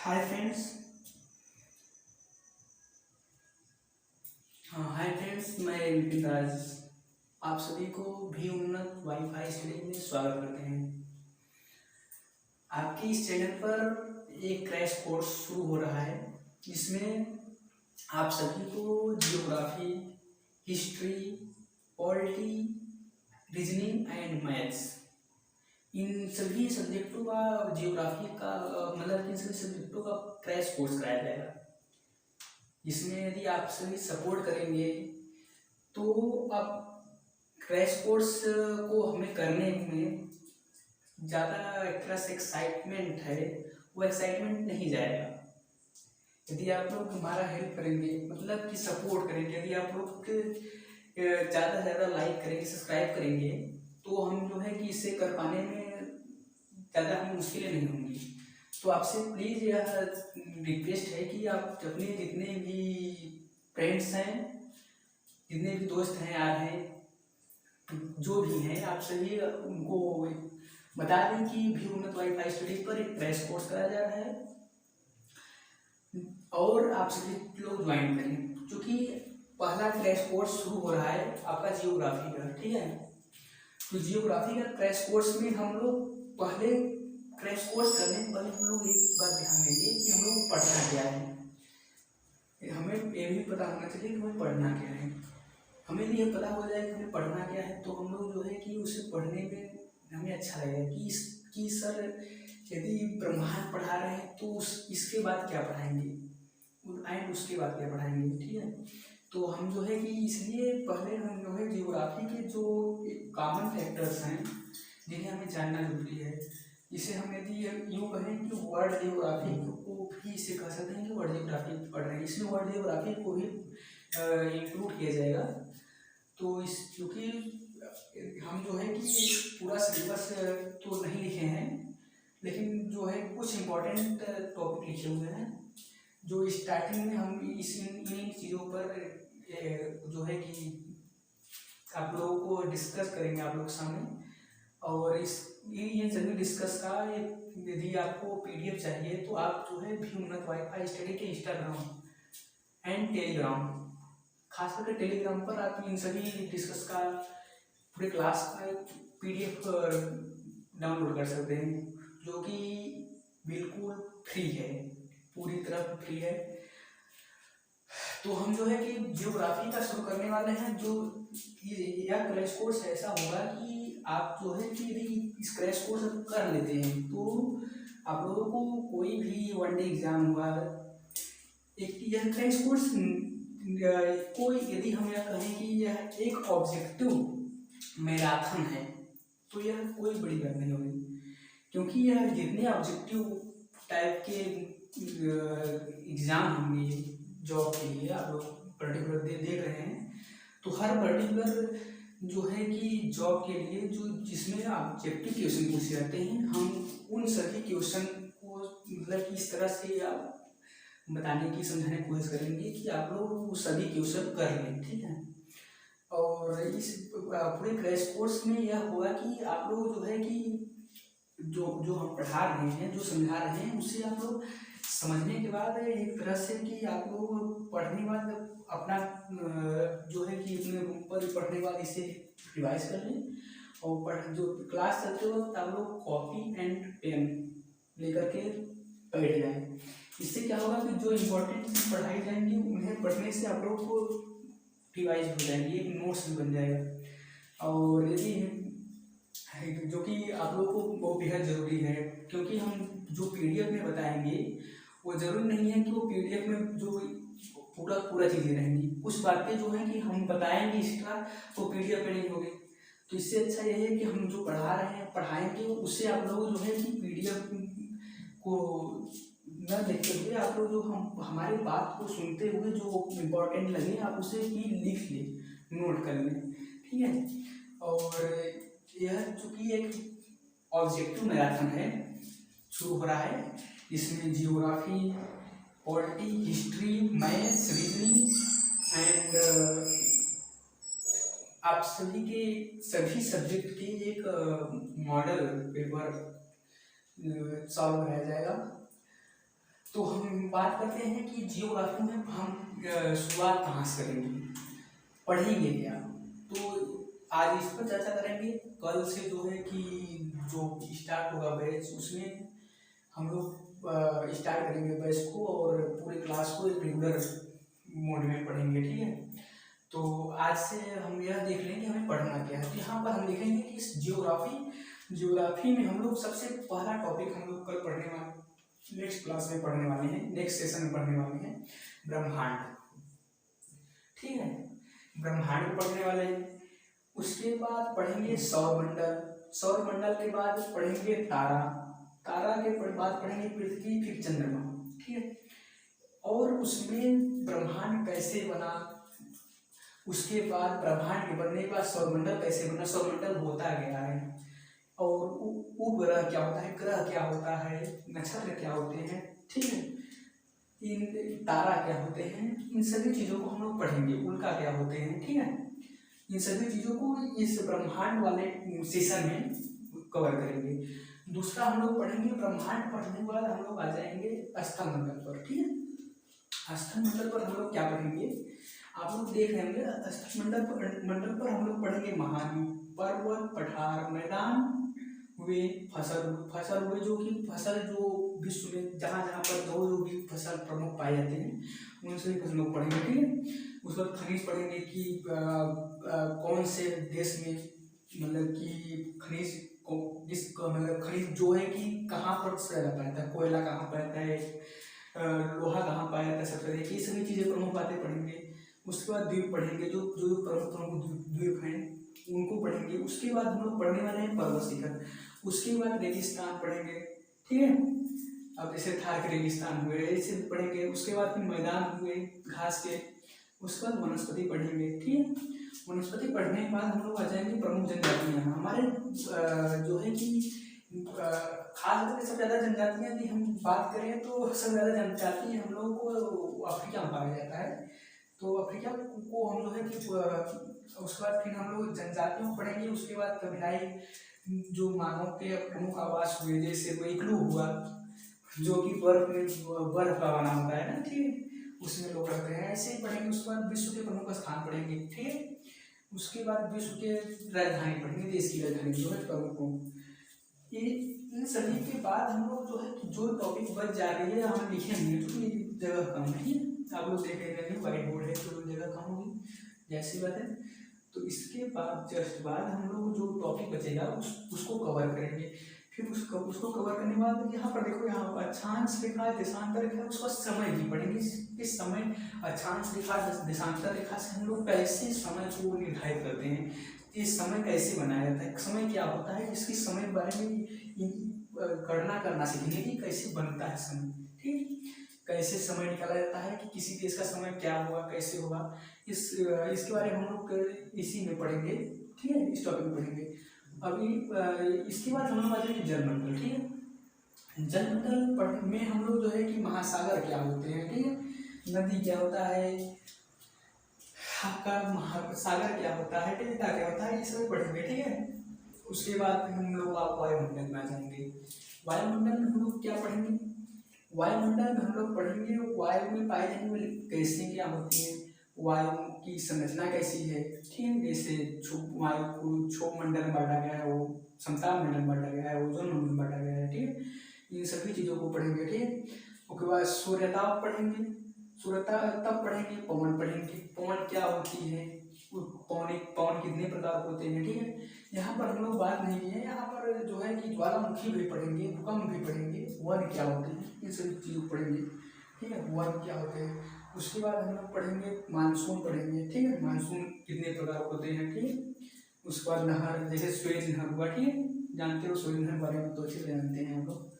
Hi friends. मैं विपिन राज आप सभी को भी उन्नत वाईफाई स्टडी में स्वागत करते हैं। आपके इस चैनल पर एक क्रैश कोर्स शुरू हो रहा है जिसमें आप सभी को geography, history, polity, reasoning and maths इन सभी सब्जेक्टों का जियोग्राफी का मतलब इन सभी सब्जेक्टों का क्रैश कोर्स कराया जाएगा। इसमें यदि आप सभी सपोर्ट करेंगे तो आप क्रैश कोर्स को हमें करने में ज़्यादा एक तरह से एक्साइटमेंट है, वो एक्साइटमेंट नहीं जाएगा। यदि आप लोग हमारा हेल्प करेंगे, मतलब कि सपोर्ट करेंगे, यदि आप लोग ज़्यादा से ज़्यादा लाइक करेंगे, सब्सक्राइब करेंगे, तो हम जो है कि इसे कर पाने में ज़्यादा हमें मुश्किलें नहीं होंगी। तो आपसे प्लीज़ यह रिक्वेस्ट है कि आप अपने जितने भी फ्रेंड्स हैं, जितने भी दोस्त हैं, यार हैं, जो भी हैं, आप सभी उनको बता दें कि भी उन्नत वाईफाई स्टडी पर एक क्रैश कोर्स कराया जा रहा है और आप सभी लोग ज्वाइन करें, क्योंकि पहला क्रैश कोर्स शुरू हो रहा है आपका जियोग्राफी का। ठीक है, तो जियोग्राफी का क्रैश कोर्स में हम लोग पहले क्रैश कोर्स करने से पहले हम लोग एक बात ध्यान देंगे कि हम लोग पढ़ना क्या है। हमें ये भी पता होना चाहिए कि हमें पढ़ना क्या है। हमें भी ये पता हो जाए कि हमें पढ़ना क्या है, तो हम लोग जो है कि उसे पढ़ने में हमें अच्छा लगेगा कि सर यदि ब्रह्मांड पढ़ा रहे हैं तो इसके बाद क्या पढ़ाएंगे एंड उसके बाद क्या पढ़ाएंगे। ठीक है, तो हम जो है कि इसलिए पहले हम जो है जियोग्राफी के जो कॉमन फैक्टर्स हैं जिन्हें हमें जानना जरूरी है, इसे हम यदि यूँ कहें कि वर्ल्ड जियोग्राफी को भी इसे कह सकते हैं कि वर्ल्ड जियोग्राफी पढ़ रहे हैं, इसमें वर्ल्ड जियोग्राफी को भी इंक्लूड किया जाएगा। तो इस क्योंकि हम जो है कि पूरा सिलेबस तो नहीं लिखे हैं, लेकिन जो है कुछ इम्पोर्टेंट टॉपिक लिखे हुए हैं जो स्टार्टिंग में हम इन चीज़ों पर जो है कि आप लोगों को डिस्कस करेंगे आप लोग सामने। और ये सभी डिस्कस का यदि आपको पीडीएफ चाहिए तो आप जो है भी उन्नत वाईफाई स्टडी के इंस्टाग्राम एंड टेलीग्राम, खास करके टेलीग्राम पर आप इन सभी डिस्कस का पूरे क्लास का पीडीएफ डाउनलोड कर सकते हैं, जो कि बिल्कुल फ्री है, पूरी तरह फ्री है। तो हम जो है कि जियोग्राफी का शुरू करने वाले हैं। जो यह क्रैश कोर्स ऐसा होगा कि आप जो है कि यदि इस क्रैश कोर्स कर लेते हैं तो आप लोगों को कोई भी वनडे एग्जाम हुआ, एक यह क्रैश कोर्स कोई यदि हम यह कहें कि यह एक ऑब्जेक्टिव मैराथन है तो यह कोई बड़ी बात नहीं होगी, क्योंकि यह जितने ऑब्जेक्टिव टाइप के एग्ज़ाम होंगे जॉब के लिए आप लोग पर्टिकुलर देख रहे हैं, तो हर पर्टिकुलर जो है कि जॉब के लिए जो जिसमें ऑब्जेक्टिव क्वेश्चन पूछे जाते हैं, हम उन सभी क्वेश्चन को मतलब कि इस तरह से आप बताने की समझाने की कोशिश करेंगे कि आप लोग वो सभी क्वेश्चन कर लें। ठीक है, और इस पूरे क्रैश कोर्स में यह होगा कि आप लोग जो है कि जो जो हम पढ़ा रहे हैं, जो समझा रहे हैं, उसे आप लोग समझने के बाद एक तरह से कि आप लोग पढ़ने के बाद अपना जो है कि अपने रूम पर पढ़ने के बाद इसे रिवाइज कर लें और जो क्लास चलते वक्त आप लोग कॉपी एंड पेन लेकर के बैठ जाएं। इससे क्या होगा कि जो इम्पोर्टेंट चीज़ पढ़ाई जाएंगी उन्हें पढ़ने से आप लोग को रिवाइज हो जाएंगी, एक नोट्स भी बन जाएगा। और यदि जो कि आप लोगों को वो बेहद ज़रूरी है, क्योंकि हम जो पीडीएफ में बताएंगे वो ज़रूरी नहीं है कि वो पीडीएफ में जो पूरा चीज़ें रहेंगी, कुछ बातें जो हैं कि हम बताएंगे एक्स्ट्रा वो पीडीएफ में नहीं होगी। तो इससे अच्छा यह है कि हम जो पढ़ा रहे हैं पढ़ाएंगे उससे आप लोग जो है कि पीडीएफ को न देखते हुए आप लोग जो हम हमारी बात को सुनते हुए जो इम्पोर्टेंट लगे आप उसे ही लिख लें, नोट कर लें। ठीक है, और यह चूँकि एक ऑब्जेक्टिव मैराथन है, शुरू हो रहा है, इसमें geography, polity, history, maths, reasoning and आप सभी के सभी सब्जेक्ट के एक मॉडल पेपर सॉल्व कराया जाएगा। तो हम बात करते हैं कि जियोग्राफी में हम शुरुआत कहाँ से करेंगे, पढ़ेंगे क्या। तो आज इस पर चर्चा करेंगे। कल से जो है कि जो स्टार्ट होगा बैच, उसमें हम लोग स्टार्ट करेंगे बैच को और पूरे क्लास को एक रेगुलर मोड में पढ़ेंगे, ठीक है। तो आज से हम यह देख लेंगे हमें पढ़ना क्या है। तो यहाँ पर हम देखेंगे कि इस जियोग्राफी में हम लोग सबसे पहला टॉपिक हम लोग कल पढ़ने वाले, नेक्स्ट क्लास में पढ़ने वाले हैं, नेक्स्ट सेशन में पढ़ने वाले हैं ब्रह्मांड, ठीक है। ब्रह्मांड पढ़ने वाले हैं। उसके बाद पढ़ेंगे सौरमंडल, सौरमंडल के बाद पढ़ेंगे तारा, तारा के बाद पढ़ेंगे पृथ्वी, फिर चंद्रमा, ठीक है। और उसमें ब्रह्मांड कैसे बना, उसके बाद ब्रह्मांड के बनने के बाद सौरमंडल कैसे बना, सौरमंडल होता क्या है, और उपग्रह क्या होता है, ग्रह क्या होता है, नक्षत्र क्या होते हैं, ठीक है। इन तारा क्या होते हैं, इन सभी चीज़ों को हम लोग पढ़ेंगे, उनका क्या होते हैं, ठीक है। इन सभी चीज़ों को इस ब्रह्मांड वाले सेशन में कवर करेंगे। दूसरा हम लोग पढ़ेंगे ब्रह्मांड पढ़ने के बाद हम लोग आ जाएंगे स्थलमंडल पर, ठीक है। स्थलमंडल पर हम लोग क्या पढ़ेंगे, आप लोग देख रहे होंगे। स्थलमंडल पर हम लोग पढ़ेंगे महाद्वीप, पर्वत, पठार, मैदान हुए, फसल हुए, जो कि फसल जो विश्व में जहाँ जहाँ पर जो भी फसल प्रमुख पाए जाते हैं उन सभी को हम लोग पढ़ेंगे, ठीक है। उस पर खनिज पढ़ेंगे कि कौन से देश में मतलब कि खनिज मतलब खनिज जो है कि कहाँ पर से ज़्यादा पाया जाता है, कोयला कहाँ पाया जाता है, लोहा कहाँ पाया जाता है, सबसे ये सभी चीज़ें प्रमुख बातें पढ़ेंगे। उसके बाद द्वीप पढ़ेंगे, जो जो प्रमुख द्वीप हैं उनको पढ़ेंगे। उसके बाद हम लोग पढ़ने वाले हैं पर्वत शिखर, उसके बाद रेगिस्तान पढ़ेंगे, ठीक है। अब जैसे थार के रेगिस्तान हुए ऐसे पढ़ेंगे। उसके बाद फिर मैदान हुए घास के, उसके बाद वनस्पति पढ़ेंगे, ठीक है। वनस्पति पढ़ने के बाद हम लोग आ जाएंगे प्रमुख जनजातियाँ हमारे जो है कि खास करके सबसे ज़्यादा जनजातियाँ की हम बात करें तो सबसे ज़्यादा जनजाति हम लोगों को अफ्रीका में पाया जाता है। तो अफ्रीका को हम लोग है कि उसके बाद फिर हम लोग जनजातियों को पढ़ेंगे। उसके बाद कबीलाई जो मानव के प्रमुख आवास हुए, जैसे वो इग्लू हुआ जो कि बर्फ का बना होता है ना, ठीक है, उसमें लोग रहते हैं, ऐसे ही पढ़ेंगे। उसके बाद विश्व के प्रमुख स्थान पढ़ेंगे, ठीक है। उसके बाद विश्व के राजधानी पढ़ेंगे, देश की राजधानी जो है प्रमुख। ये इन सभी के बाद हम लोग जो है कि जो टॉपिक बच जा रही है हम लिखेंगे, क्योंकि जगह कम है, आप लोग देख रहे हैं व्हाइट बोर्ड है तो जगह कम होगी, जैसी बात है। तो इसके बाद जस्ट बाद हम लोग जो टॉपिक बचेगा उसको कवर करेंगे। फिर उसको कवर करने के बाद यहाँ पर देखो, यहाँ पर अक्षांश रेखा, देशांतर रेखा, उसका समय भी पढ़ेंगे। इस समय अक्षांश रेखा, देशांतर रेखा से हम लोग कैसे समय को निर्धारित करते हैं, इस समय कैसे बनाया जाता है, समय क्या होता है, इसकी समय के बारे में गणना करना सीखेंगे कि कैसे बनता है समय, ठीक, कैसे समय निकाला जाता है कि किसी देश का समय क्या हुआ, कैसे हुआ, इसके बारे में हम लोग इसी में पढ़ेंगे, ठीक है, इस टॉपिक में पढ़ेंगे। अभी इसके बाद हम लोग आ जाएंगे जलमंडल, ठीक है। जलमंडल में हम लोग जो है कि महासागर क्या होते हैं, ठीक है, नदी क्या होता है, आपका महासागर क्या होता है, डेल्टा क्या होता है, ये सब पढ़ेंगे, ठीक है। उसके बाद हम लोग वायुमंडल में आ जाएंगे। वायुमंडल में हम लोग क्या पढ़ेंगे, वायुमंडल में हम लोग पढ़ेंगे वायु में पाई जाने वाली गैसें क्या होती हैं, वायु की संरचना कैसी है, ठीक है। जैसे वायु को क्षोभ मंडल में बांटा गया है, वो समताप मंडल में बांटा गया है, ओजोन मंडल में बांटा गया है, ठीक है। इन सभी चीज़ों को पढ़ेंगे, ठीक है। उसके बाद सूर्यताप पढ़ेंगे, सूर्यताप पढ़ेंगे, पवन पढ़ेंगे, पवन क्या होती है, पवन कितने प्रकार होते हैं, ठीक है। यहाँ पर हम लोग बात नहीं की है, यहाँ पर जो है कि ज्वालामुखी भी पढ़ेंगे, भूकंप भी पढ़ेंगे, वन क्या होते हैं, इन सभी चीज़ों को पढ़ेंगे, ठीक है, वन क्या होते हैं। उसके बाद हम लोग पढ़ेंगे मानसून पढ़ेंगे, ठीक है, मानसून कितने प्रकार होते हैं, ठीक है। उसके बाद नहर, जैसे स्वेज नहर हुआ, ठीक है, जानते हो स्वेज नहर बारे में तो अच्छे से जानते हैं हम लोग,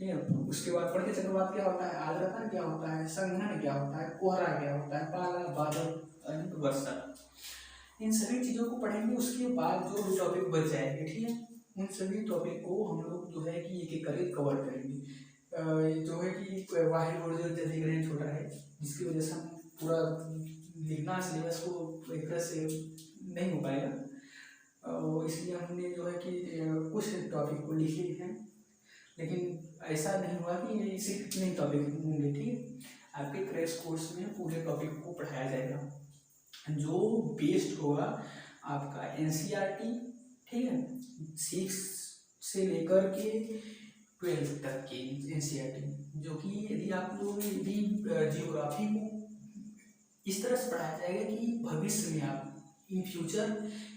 ठीक है। उसके बाद पढ़ते चक्रवात क्या होता है, आर्द्रता क्या होता है, संघनन क्या होता है, कोहरा क्या होता है, पाला, बादल, वर्षा, इन सभी चीज़ों को पढ़ेंगे। उसके बाद जो भी टॉपिक बच जाएंगे, ठीक है, उन सभी टॉपिक को हम लोग जो है कि एक एक करके कवर करेंगे। जो है कि वाहिद बोर्ड जो देख रहे हैं छोटा है, जिसकी वजह से हम पूरा लिखना सिलेबस को एक तरह से नहीं हो पाएगा, इसलिए हमने जो है कि कुछ टॉपिक को लिखे हैं। लेकिन ऐसा नहीं हुआ कि ये सिर्फ इतने टॉपिक होंगे, ठीक है। आपके क्रैश कोर्स में पूरे टॉपिक को पढ़ाया जाएगा जो बेस्ड होगा आपका एनसीईआरटी, ठीक है, 6 से लेकर के 12 तक की एनसीईआरटी, जो कि यदि आप लोग यदि जियोग्राफी को इस तरह से पढ़ाया जाएगा कि भविष्य में आप इन फ्यूचर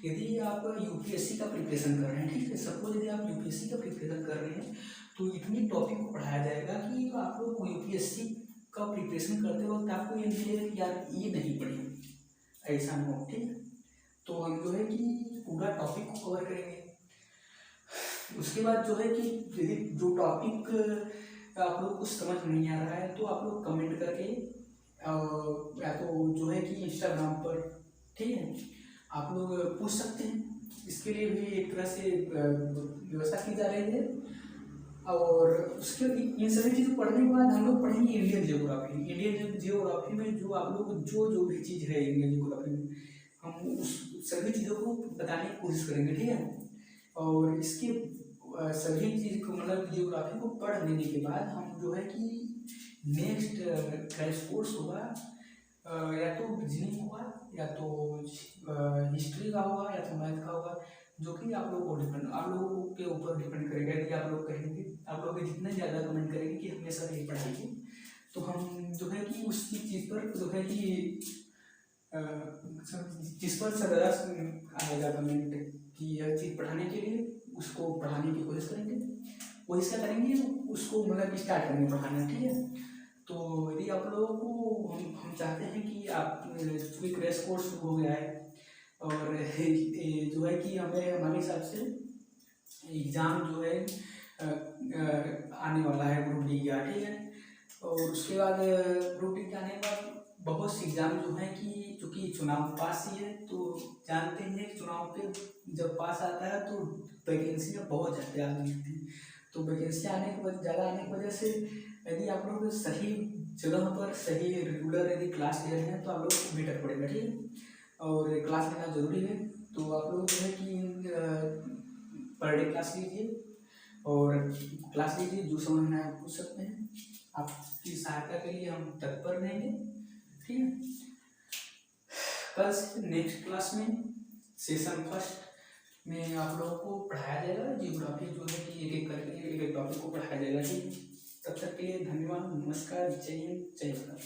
यदि आप यूपीएससी का प्रिपरेशन कर रहे हैं, ठीक है, सपोज यदि आप यूपीएससी का प्रिपरेशन कर रहे हैं तो इतनी टॉपिक को पढ़ाया जाएगा कि आप लोग यूपीएससी का प्रिपरेशन करते वक्त आपको ये मिले यार ये नहीं पढ़े, ऐसा ना हो, ठीक है। तो हम जो है कि पूरा टॉपिक को कवर करेंगे। उसके बाद जो है कि यदि जो टॉपिक आप लोग को समझ नहीं आ रहा है तो आप लोग कमेंट करके या तो जो है कि इंस्टाग्राम पर, ठीक है, आप लोग पूछ सकते हैं। इसके लिए भी एक तरह से व्यवस्था की जा रही है। और उसके इन सभी चीज़ों पढ़ने के बाद हम लोग पढ़ेंगे इंडियन जियोग्राफी। इंडियन जियोग्राफी में जो आप लोग जो भी चीज़ है इंडियन जियोग्राफी में, हम उस सभी चीज़ों को बताने की कोशिश करेंगे, ठीक है। और इसके सभी चीज़ को मतलब जियोग्राफी को पढ़ लेने के बाद हम जो है कि नेक्स्ट क्रैश कोर्स होगा, या तो रीजनिंग होगा या तो हिस्ट्री का होगा या तो मैथ का होगा, जो कि आप लोगों को डिपेंड, आप लोगों के ऊपर डिपेंड करेगा। यदि आप लोग कहेंगे, आप लोग जितने ज़्यादा कमेंट करेंगे कि हमें सर ये पढ़ाइए, तो हम जो है कि उस चीज़ पर जो है कि जिस पर ज़्यादा आएगा कमेंट कि यह चीज़ पढ़ाने के लिए, उसको पढ़ाने की कोशिश करेंगे। कोशिश क्या करेंगे, उसको मतलब स्टार्ट करेंगे पढ़ाना, ठीक है। तो यदि आप लोगों को हम चाहते हैं कि आप चूँकि क्रैश कोर्स शुरू हो गया है और जो है कि हमें हमारे हिसाब से एग्ज़ाम जो है आने वाला है ग्रुप डी का, ठीक है। और उसके बाद ग्रुप डी के आने के बाद बहुत से एग्ज़ाम जो हैं कि चूँकि चुनाव पास ही है, तो जानते हैं कि चुनाव पे जब पास आता है तो वैकेंसी में बहुत ज़्यादा मिलती है। तो वैकेंसी आने की वजह ज़्यादा आने की वजह से यदि आप लोग सही जगह पर सही रेगुलर यदि क्लास ले रहे हैं तो आप लोग को बेटर पड़ेगा, ठीक है। और क्लास लेना ज़रूरी है, तो आप लोग जो है कि पर डे क्लास लीजिए और क्लास लीजिए, जो समझ में आए पूछ सकते हैं। आपकी सहायता के लिए हम तत्पर रहेंगे, ठीक है। कल से नेक्स्ट क्लास में सेशन फर्स्ट में आप लोगों को पढ़ाया जाएगा जियोग्राफी, जो है कि एक एक करके एक एक टॉपिक को पढ़ाया जाएगा, ठीक है। तब तक के लिए धन्यवाद, नमस्कार, जय हिंद, जय भारत।